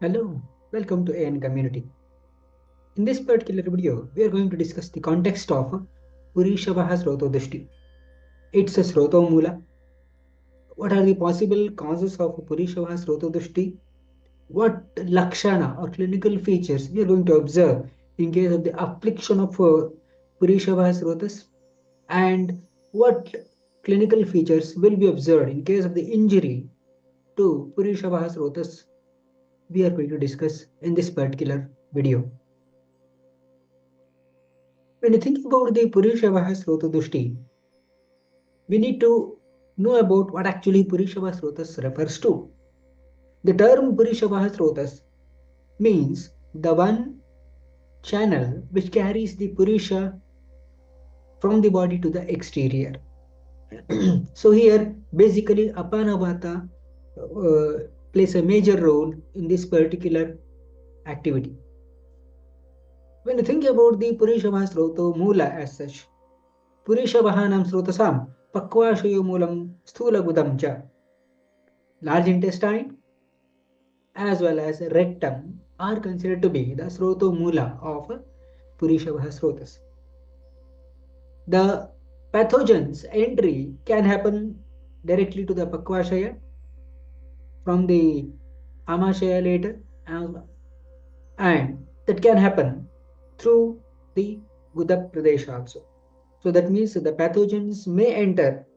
Hello, welcome to AN community. In this particular video, we are going to discuss the context of Purishavaha Srotodushti. It's a Srotomula. What are the possible causes of Purishavaha Srotodushti? What lakshana or clinical features we are going to observe in case of the affliction of Purishavaha Srotas? And what clinical features will be observed in case of the injury to Purishavaha Srotas? We are going to discuss in this particular video. When you think about the Purishavaha Srotodushti, we need to know about what actually Purishavaha Srotas refers to. The term Purishavaha Srotas means the one channel which carries the Purisha from the body to the exterior. So here, basically, Apanavata plays a major role in this particular activity. When you think about the Purishavaha Srotomula as such, Purishavahanam Srotasam Pakvashayo Mulam Stulagudam cha. Large intestine as well as rectum are considered to be the Srotomula of Purishavaha Srotas. The pathogens entry can happen directly to the Pakvashaya from the Amashaya later, and that can happen through the Guda Pradesh also. So that means the pathogens may enter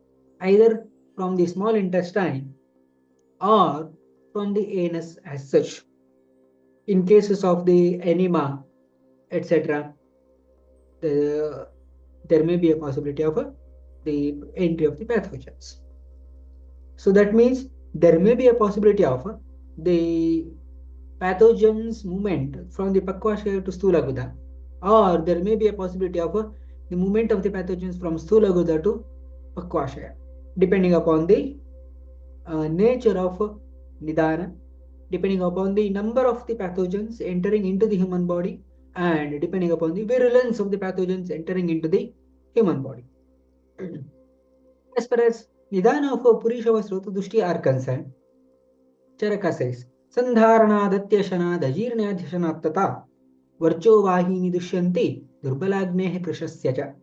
either from the small intestine or from the anus as such. In cases of the enema, etc., there may be a possibility of the entry of the pathogens. So that means there may be a possibility of the pathogens movement from the Pakvashaya to Stulaguda, or there may be a possibility of the movement of the pathogens from Stulaguda to Pakvashaya, depending upon the nature of Nidana, depending upon the number of the pathogens entering into the human body, and depending upon the virulence of the pathogens entering into the human body. As far as Nidana of Purishavaha Srotodushti are concerned, Charaka says, Sandharanadatyashanaadajirnadhyashanaat tata varcho vahini dushyanti durbalagne krishasya cha.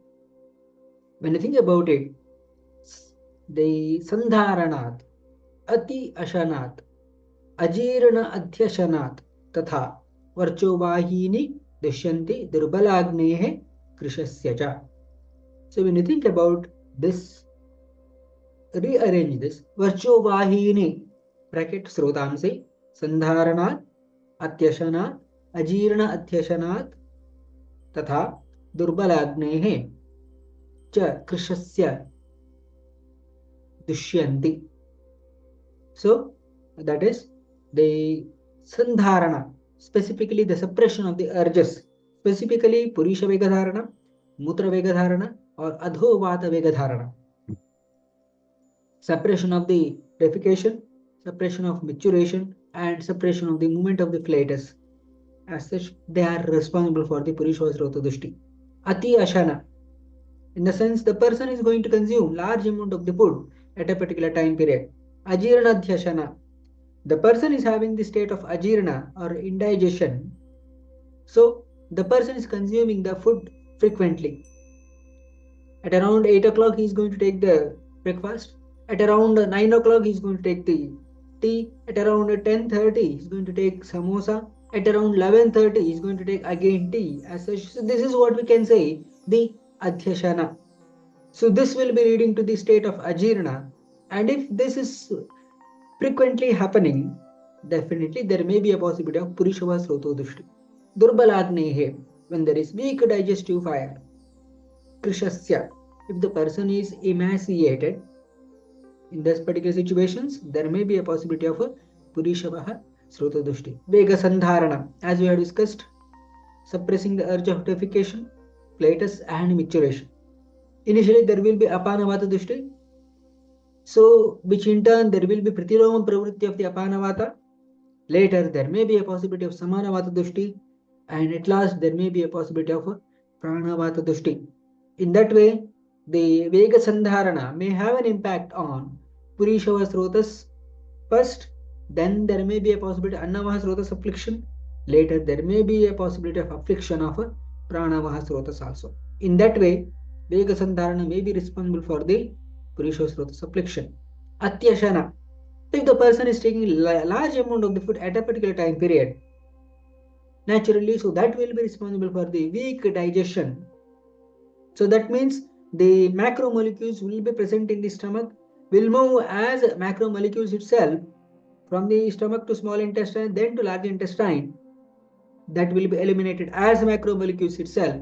When you think about it, the Sandharanat, Ati Ashanat, Ajirna Adhyashanat तथा वर्चोवाहिनी दुष्यन्ति दुर्बलाग्नेः कृशस्य च. So when you think about this, rearrange this. वर्चोवाहिनी bracket स्रोतांसे संधारणात् अत्यशनात् अजीर्ण अत्यशनात् तथा दुर्बलाग्नेः च कृशस्य दुष्यन्ति. So that is the Sandharana, specifically the suppression of the urges, specifically Purisha Vegadharana, Mutra Vegadharana, or Adhovata Vegadharana. Suppression of the defecation, suppression of maturation, and suppression of the movement of the flatus. As such, they are responsible for the Purishavaha Srotodushti. Ati Ashana, in the sense the person is going to consume large amount of the food at a particular time period. Ajirna Dhyashana, the person is having the state of ajirna or indigestion. So the person is consuming the food frequently. At around 8 o'clock, he is going to take the breakfast. At around 9 o'clock, he is going to take the tea. At around 10:30, he is going to take samosa. At around 11:30, he is going to take again tea. As such, so this is what we can say, the adhyashana. So this will be leading to the state of ajirna. And if this is frequently happening, definitely there may be a possibility of Purishavaha Srotodushti. Durbalagnehe, when there is weak digestive fire. Krishasya, if the person is emaciated, in these particular situations, there may be a possibility of a Purishavaha Srotodushti. Vega Sandharana, as we have discussed, suppressing the urge of defecation, flatus, and maturation. Initially, there will be Apanavata Dushti, so which in turn there will be Pratiroma Pravritti of the Apanavata. Later, there may be a possibility of Samanavata Dushti, and at last, there may be a possibility of a Pranavata Dushti. In that way, the Vega Sandharana may have an impact on Purishavaha Srotas first, then there may be a possibility of Annavaha Srotas affliction. Later, there may be a possibility of affliction of Pranavaha Srotas also. In that way, Vega Sandharana may be responsible for the Purishavaha Srotas affliction. Atyashana. If the person is taking a large amount of the food at a particular time period, naturally, so that will be responsible for the weak digestion. So that means the macromolecules will be present in the stomach, will move as macromolecules itself from the stomach to small intestine, then to large intestine. That will be eliminated as macromolecules itself.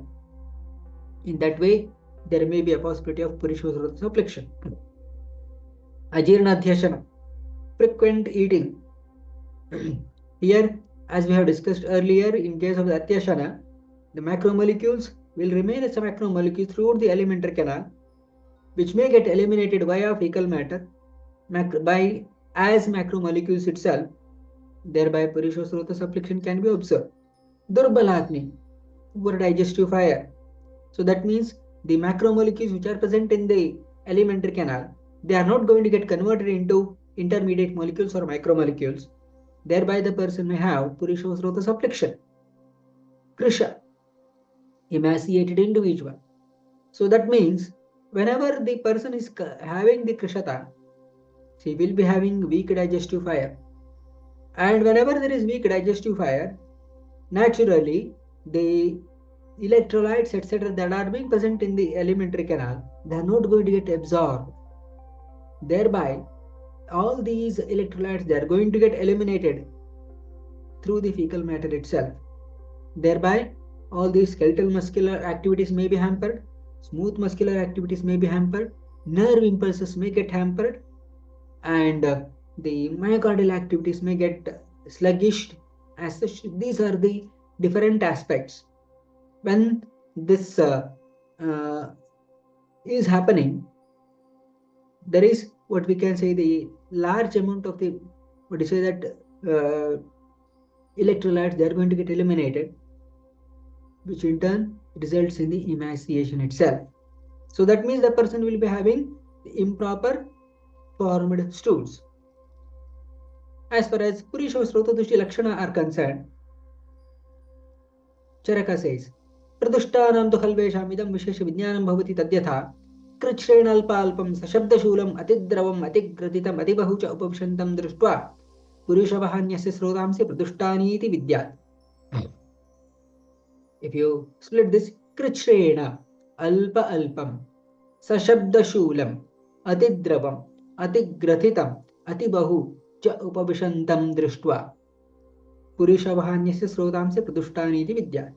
In that way, there may be a possibility of Purishavaha Srotas affliction. Ajirna Dhyasana, frequent eating. Here, as we have discussed earlier, in case of the Atyashana, the macromolecules will remain as a macromolecule throughout the alimentary canal, which may get eliminated via fecal matter by as macromolecules itself. Thereby, Purishavaha Srotas affliction can be observed. Durbalatmi, poor digestive fire. So that means the macromolecules which are present in the alimentary canal, they are not going to get converted into intermediate molecules or micromolecules. Thereby, the person may have Purishavaha Srotas affliction. Krisha, emaciated individual. So that means whenever the person is having the Krishata, she will be having weak digestive fire. And whenever there is weak digestive fire, naturally the electrolytes etc. that are being present in the alimentary canal, they are not going to get absorbed. Thereby, all these electrolytes, they are going to get eliminated through the fecal matter itself. Thereby, all these skeletal muscular activities may be hampered, smooth muscular activities may be hampered, nerve impulses may get hampered, and the myocardial activities may get sluggish. As such, these are the different aspects. When this is happening, there is what we can say the large amount of the what you say that electrolytes, they are going to get eliminated, which in turn results in the emaciation itself. So that means the person will be having improper formed stools. As far as Purishavaha Srotodushti Lakshana are concerned, Charaka says, Pradushtanam tu khalvesham idam vishesha vijnanam bhavati tadyatha कृच्छ्रेण अल्पाल्पं सशब्दशूलम् अतिद्रवम् अतिग्रथितम् अतिबहुच उपविशन्तं दृष्ट्वा पुरुषवहान्यस्य स्रोतांसि प्रदुष्टानीति विद्यात्. If you split this, कृच्छ्रेण अल्प अल्पं सशब्दशूलम् अतिद्रवम् अतिग्रथितम् अतिबहु च उपविशन्तं दृष्ट्वा पुरुषवहान्यस्य स्रोतांसि प्रदुष्टानीति विद्यात्.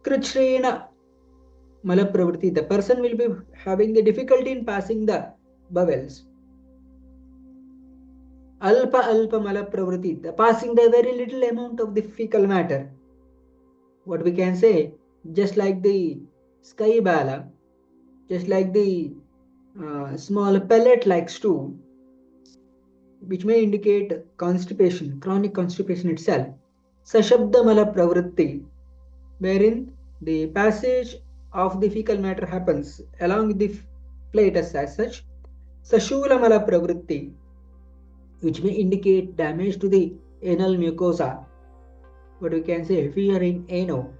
कृच्छ्रेण malapravritti, the person will be having the difficulty in passing the bowels. Alpa malapravritti, the passing the very little amount of the fecal matter. What we can say, just like the sky bala, just like the small pellet-like stool, which may indicate constipation, chronic constipation itself. Sashabda malapravritti, wherein the passage of the fecal matter happens along with the flatus as such. Sashulamala pravritti, which may indicate damage to the anal mucosa. What we can say, fear in ano,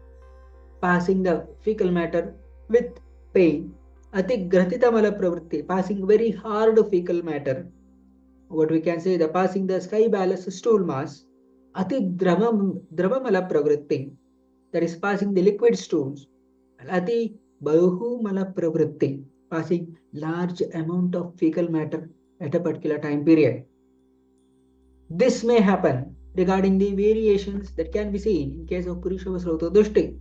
passing the fecal matter with pain. Atigratitamala pravritti, passing very hard fecal matter. What we can say, the passing the sky ballast stool mass. Dravamala pravritti, that is passing the liquid stools. Ati bahu mala pravritti, passing large amount of fecal matter at a particular time period. This may happen regarding the variations that can be seen in case of Purishavaha Srotodushti.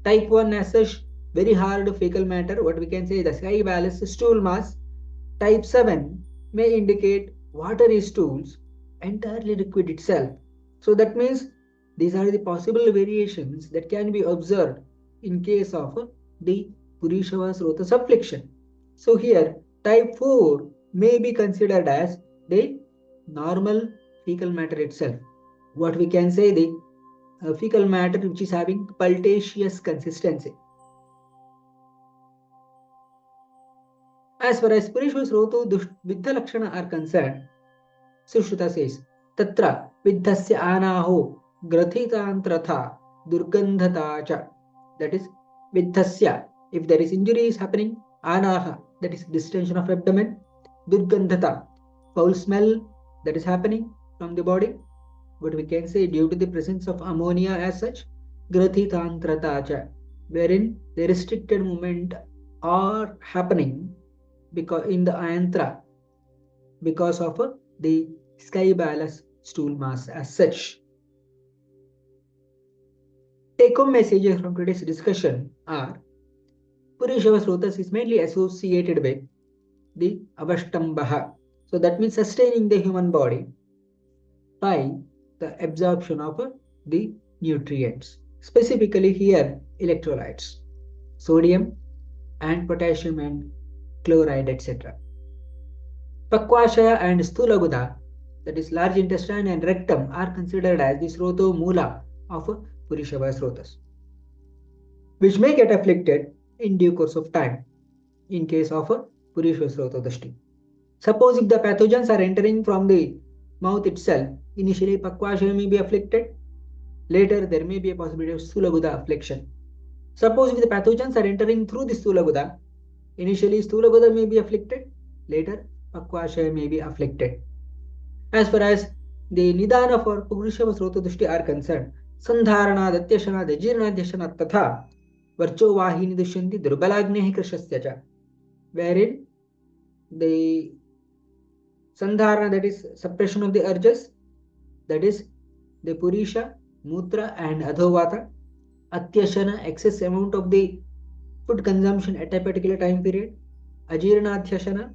Type 1 as such, very hard fecal matter, what we can say the sky ballast stool mass. Type 7 may indicate watery stools, entirely liquid itself. So that means these are the possible variations that can be observed in case of the Purishavaha Srotas affliction. So here type 4 may be considered as the normal fecal matter itself. What we can say the fecal matter which is having pultaceous consistency. As far as Purishavaha Srotodushti Lakshana are concerned, Sushruta says, तत्र विद्धस्य आनाहो ग्रथितांत्रथा durgandhata cha. That is viddhasya, if there is injury is happening, anaha, that is distension of abdomen, durgandhata, foul smell that is happening from the body, but we can say due to the presence of ammonia as such, grathitantrata cha, wherein the restricted movement are happening because in the antra because of the sky ballast stool mass as such. Take-home messages from today's discussion are Purishavaha Srotas is mainly associated with the Avashtambha. So that means sustaining the human body by the absorption of the nutrients. Specifically here electrolytes, sodium and potassium and chloride, etc. Pakwashaya and Sthulaguda, that is large intestine and rectum, are considered as the Srotomula of Purishavaha Srotas, which may get afflicted in due course of time in case of Purishavaha Srotodushti. Suppose if the pathogens are entering from the mouth itself, initially Pakwashaya may be afflicted, later there may be a possibility of Sthulaguda affliction. Suppose if the pathogens are entering through the Sthulaguda, initially Sthulaguda may be afflicted, later Pakwashaya may be afflicted. As far as the Nidana for Purishavaha Srotodushti are concerned, Sandharana, Datyashana, Dajirnadhyashana Tatha Varcho Vahini Dushanti Durbalagnehi Krishasya, wherein the Sandharana, that is suppression of the urges, that is the Purisha, Mutra and Adhovata, Atyashana, excess amount of the food consumption at a particular time period, Ajirnadhyashana,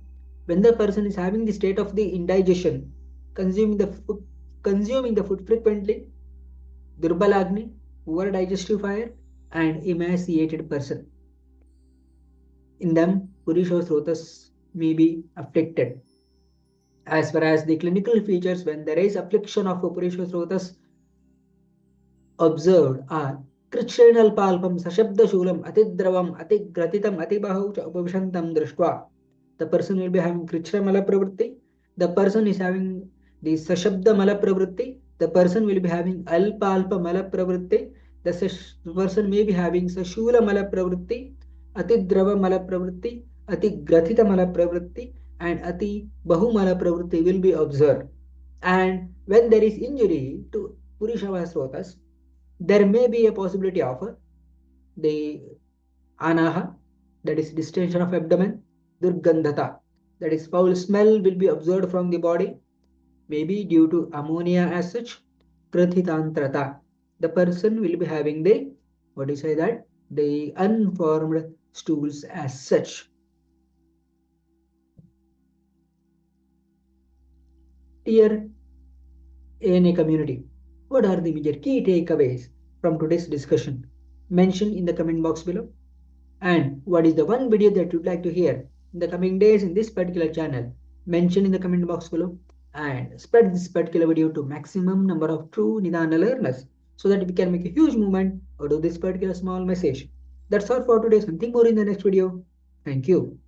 when the person is having the state of the indigestion, consuming the food frequently, Durbalagni, poor digestive fire, and emaciated person. In them, Purishavaha Srotas may be afflicted. As far as the clinical features, when there is affliction of Purishavaha Srotas observed are Krichrenal palpam sashabda shulam atidravam atigratitam atibahu cha upavishantam drishtva. The person will be having Krichra mala pravritti. The person is having the sashabda mala pravritti. The person will be having alpalpa mala pravritti. The person may be having sashula mala pravritti, atidrava mala pravritti, atigrathita mala pravritti, and ati bahu mala pravritti will be observed. And when there is injury to Purishavaha Srotas, there may be a possibility of the anaha, that is distension of abdomen, durgandhata, that is foul smell will be observed from the body, maybe due to ammonia as such, prathitantrata, the person will be having the, the unformed stools as such. Dear ANA community, what are the major key takeaways from today's discussion? Mention in the comment box below. And what is the one video that you'd like to hear in the coming days in this particular channel? Mention in the comment box below, and spread this particular video to maximum number of true Nidana learners so that we can make a huge movement out of this particular small message. That's all for today. Something more in the next video. Thank you.